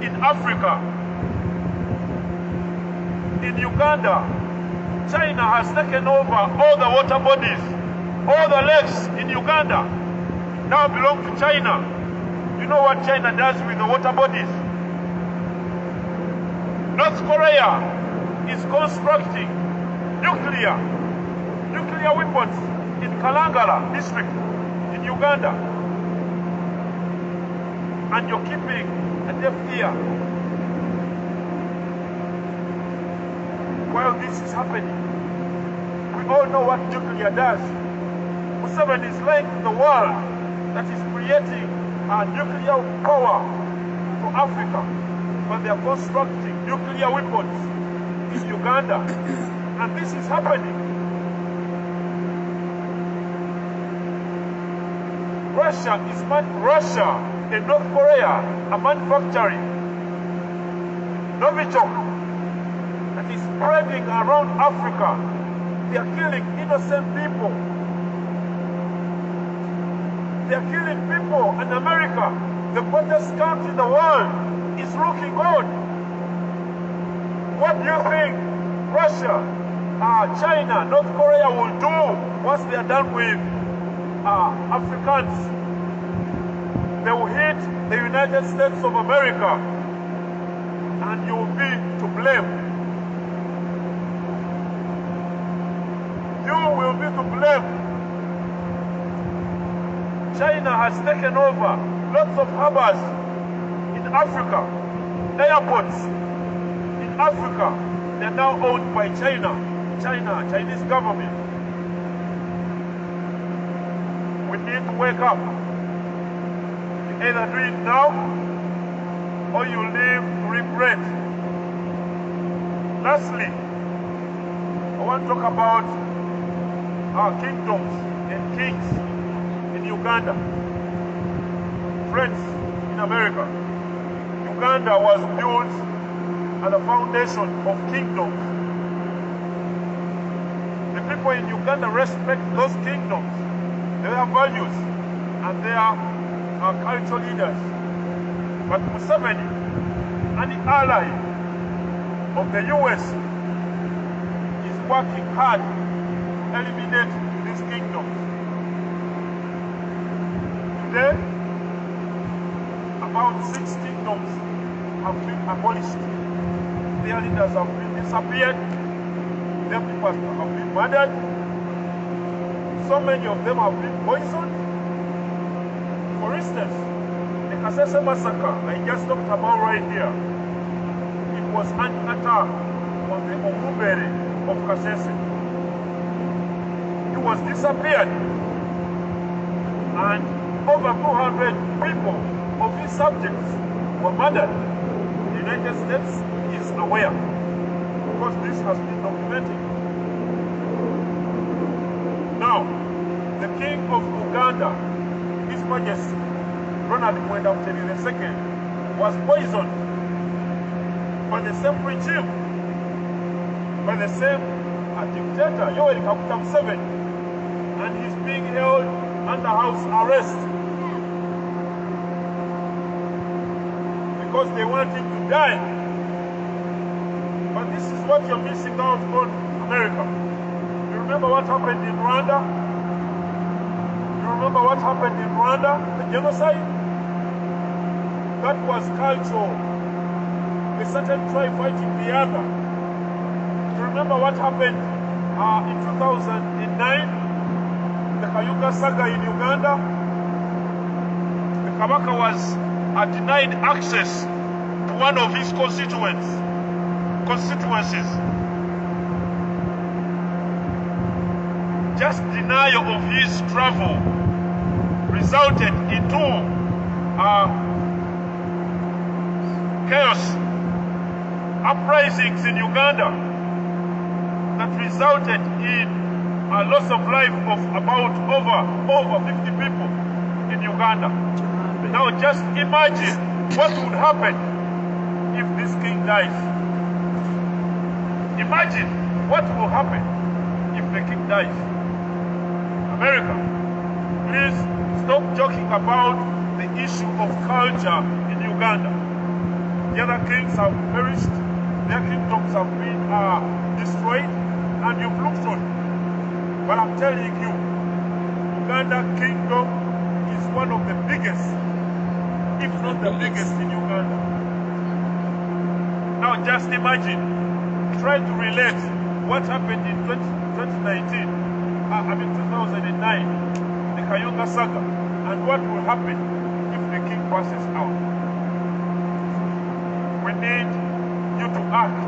in Africa. In Uganda, China has taken over all the water bodies. All the lakes in Uganda now belong to China. You know what China does with the water bodies? North Korea is constructing nuclear weapons in Kalangala district in Uganda. And you're keeping a deaf ear while this is happening. We all know what nuclear does. Museveni is lying to the world that is creating nuclear power to Africa, but they are constructing nuclear weapons in Uganda. And this is happening. Russia and North Korea are manufacturing Novichok that is spreading around Africa. They are killing innocent people. They are killing people, and America, the greatest country in the world, is looking on. What do you think Russia China, North Korea will do once they are done with Africans. They will hit the United States of America, and you will be to blame. You will be to blame. China has taken over lots of harbors in Africa, airports in Africa. They are now owned by Chinese government. We need to wake up. You either do it now, or you live to regret. Lastly, I want to talk about our kingdoms and kings in Uganda. Friends in America, Uganda was built at the foundation of kingdoms. The people in Uganda respect those kingdoms, their values, and their cultural leaders. But Museveni, an ally of the US, is working hard to eliminate these kingdoms. Today, about 6 kingdoms have been abolished. Their leaders have been disappeared. Their people have been murdered. So many of them have been poisoned. For instance, the Kasese massacre I just talked about right here, it was an attack on the Omumbere of Kasese. He was disappeared, and over 200 people of his subjects were murdered. The United States is aware, because this has been documented. Now, the king of Uganda, His Majesty Ronald Muwenda II, was poisoned by the same regime, by the same dictator, Yoweri Kaguta Museveni, and he's being held under house arrest because they want him to die. But this is what you're missing out on, America. You remember what happened in Rwanda? You remember what happened in Rwanda? The genocide? That was cultural. A certain tribe fighting the other. You remember what happened in 2009? The Kayunga saga in Uganda? The Kabaka was denied access to one of his constituencies. Just denial of his travel resulted into chaos, uprisings in Uganda that resulted in a loss of life of about over 50 people in Uganda. Now just imagine what would happen if this king dies. Imagine what will happen if the king dies. America, please stop joking about the issue of culture in Uganda. The other kings have perished, their kingdoms have been destroyed, and you've looked on. But I'm telling you, Uganda kingdom is one of the biggest, if not the biggest in Uganda. Now just imagine, try to relate what happened in 2009, the Kayunga saga, and what will happen if the king passes out. We need you to act.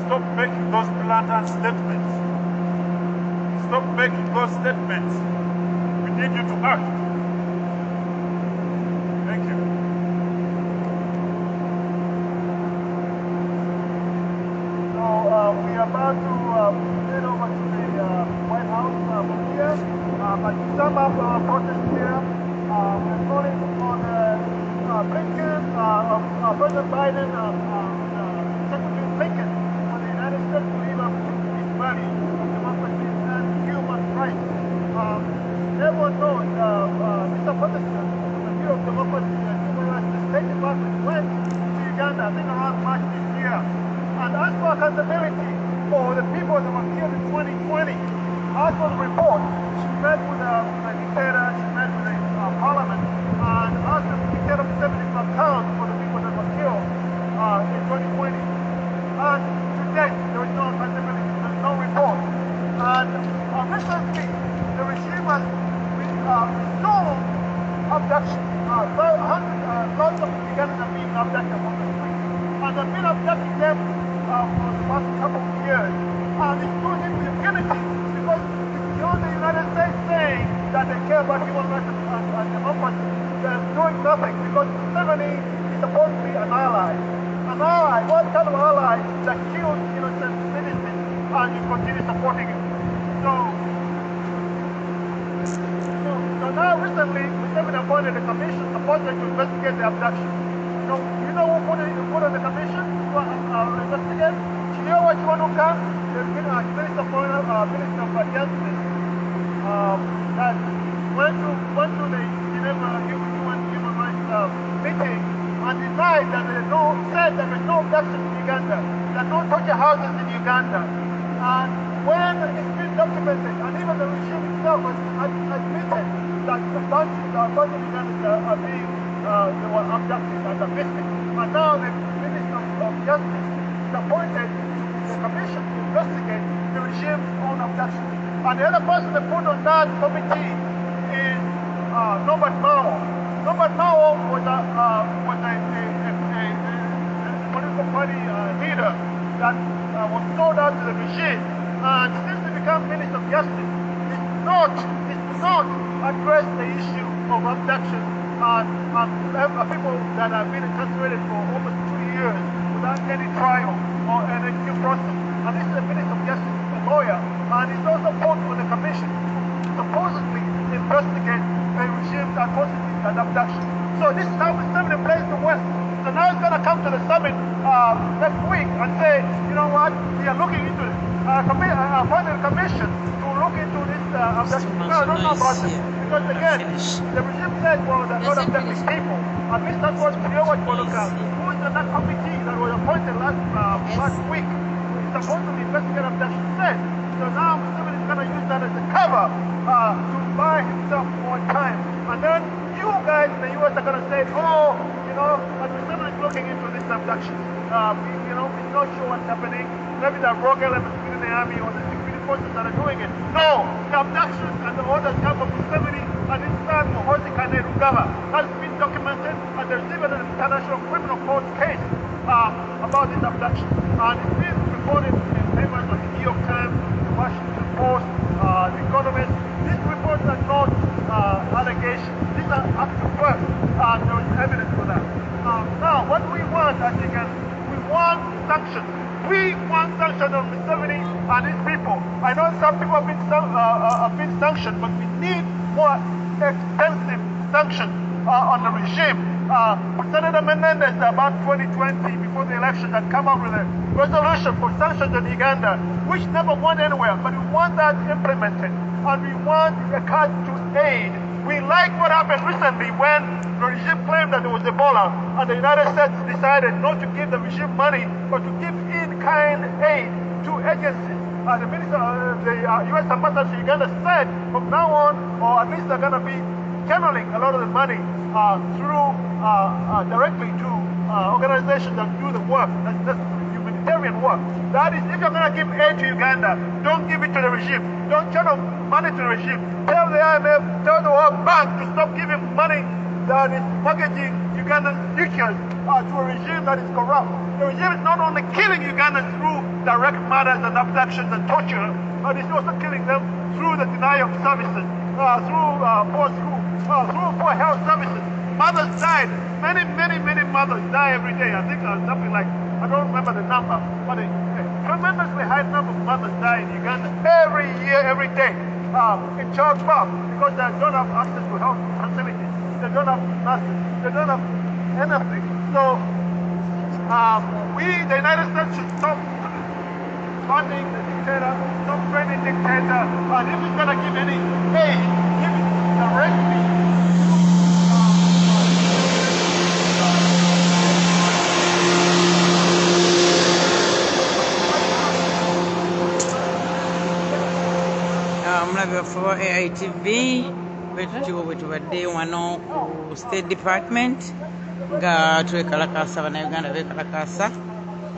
Stop making those blatant statements. Stop making those statements. We need you to act. Thank you. So we are about to head over to the White House from here. But to sum up our protest here, we're calling on Blinken, President Biden, Secretary Blinken, for the United States to live up to its values of democracy and human rights. Everyone knows Mr. President, the Bureau of Democracy and Human Rights, the State Department went to Uganda, I think around March this year, and asked for accountability for the people that were killed in 2020. As for the report, she met with the dictator, she met with the parliament, and asked the dictator to account for the people that were killed in 2020. And to date, there is no accountability, there is no report. And recently, the regime has resumed abduction. Lots of Ugandans are being abducted from the street. And they've been abducting them for the past couple of years. And it's doing it with impunity because beyond the United States saying that they care about human rights and democracy, they're doing nothing because Museveni is supposed to be an ally. An ally, what kind of ally that kills innocent citizens and you continue supporting it? So now recently, Museveni appointed a commission supposed to investigate the abduction. You know who put on the commission to investigate? Chiliowa Chiwanuka, the Minister of Foreign, Minister of Justice, that went to the Geneva Human Rights meeting and denied that said there is no abduction in Uganda, there are no torture houses in Uganda. And when it's been documented, and even the regime itself has admitted that a bunch of Ugandans are being they were abducted and are missing. And now the Minister of Justice is appointed the commission to investigate the regime's own abduction. And the other person they put on that committee is Norbert Mao. Norbert Mao was a political party leader that was sold out to the regime. And since he became Minister of Justice, he did not address the issue of abduction and people that have been incarcerated for almost 2 years without any trial or any due process. And this is a Minister of Justice, a lawyer, and he's also put on the commission to supposedly investigate the regime's atrocities and abduction. So this is how Museveni plays the West. So now he's going to come to the summit next week and say, you know what, we are looking into it. Appointed a commission to look into this abduction. No, I don't know about it. Because again, the regime said, well, they're not abducting people. At least that's what Chiliowa Chiwanuka, who is in that committee that was appointed last week, is supposed to investigate abduction, said. So now Museveni is going to use that as a cover to buy himself more time. And then you guys in the US are going to say, oh, but Museveni is looking into this abduction. We're not sure what's happening. Maybe the rogue elements within the army or the security forces that are doing it. No, the abductions and the orders come from Museveni and his son Muhoozi Kainerugaba. That's been documented, and there's even an international criminal court case about this abduction. And it's been reported in papers like the New York Times, the Washington Post, the Economist. These reports are not allegations. These are actual work, and there is evidence for that. Now, what do we want as Uganda? We want sanctions. We want sanctions on Museveni and his people. I know some people have been sanctioned, but we need more extensive sanctions on the regime. Senator Menendez, about 2020, before the election, had come up with a resolution for sanctions on Uganda, which never went anywhere, but we want that implemented. And we want a cut to aid. We like what happened recently when the regime claimed that it was Ebola, and the United States decided not to give the regime money, but to give in-kind aid to agencies. The U.S. ambassador to Uganda said from now on, or at least they're going to be channeling a lot of the money through directly to organizations that do the work, that's humanitarian work. That is, if you're going to give aid to Uganda, don't give it to the regime. Don't channel money to the regime. Tell the IMF, tell the World Bank to stop giving money that is mortgaging Ugandan futures to a regime that is corrupt. The regime is not only killing Ugandans through direct murders and abductions and torture, but it's also killing them through the denial of services, through poor health services. Mothers died. Many mothers die every day. I think something like, I don't remember the number, but a tremendously high number of mothers die in Uganda every year, every day, in childbirth, because they don't have access to health facilities. They don't have nurses. They don't have anything. So the United States should stop funding the dictator, stop training dictator, and if it's going to give any aid, give it directly. omulabi waffe wa AITV betutyo bwe tubadde wano ku State Department nga twekalakaasa bannayuganda beekalakaasa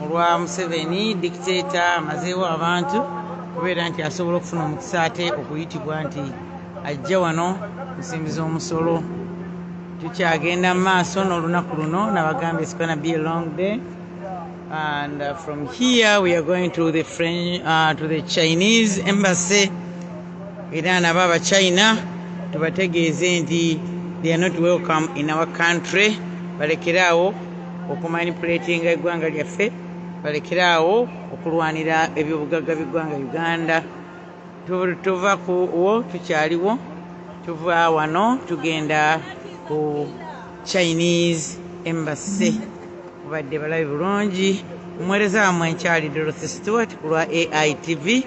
olwa Museveni dictator amazeewo abantu kubeera nti asobola okufuna omukisa ate okuyitibwa nti ajja wano kusimbiza omusolo. Tukyagenda mu maaso n'olunaku luno nabagambye it's gonna be a long day. And from here we are going to the to the Chinese embassy. Era nabo Abachina tubategeeze nti they are not welcome in our country. Balekeraawo okumanipulatinga eggwanga lyaffe, balekeraawo okulwanira ebyobugagga by'eggwanga Uganda. Tuva kuwo tukyaliwo, tuva wano tugenda ku Chinese embassy. Badde balabi bulungi, omuweereza wammwe nkyali Dorothy Stewart ku lwa AITV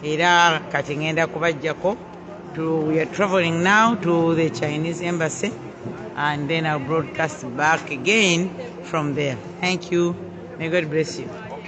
era kati ngenda kubajjako. We are traveling now to the Chinese embassy and then I'll broadcast back again from there. Thank you. May God bless you.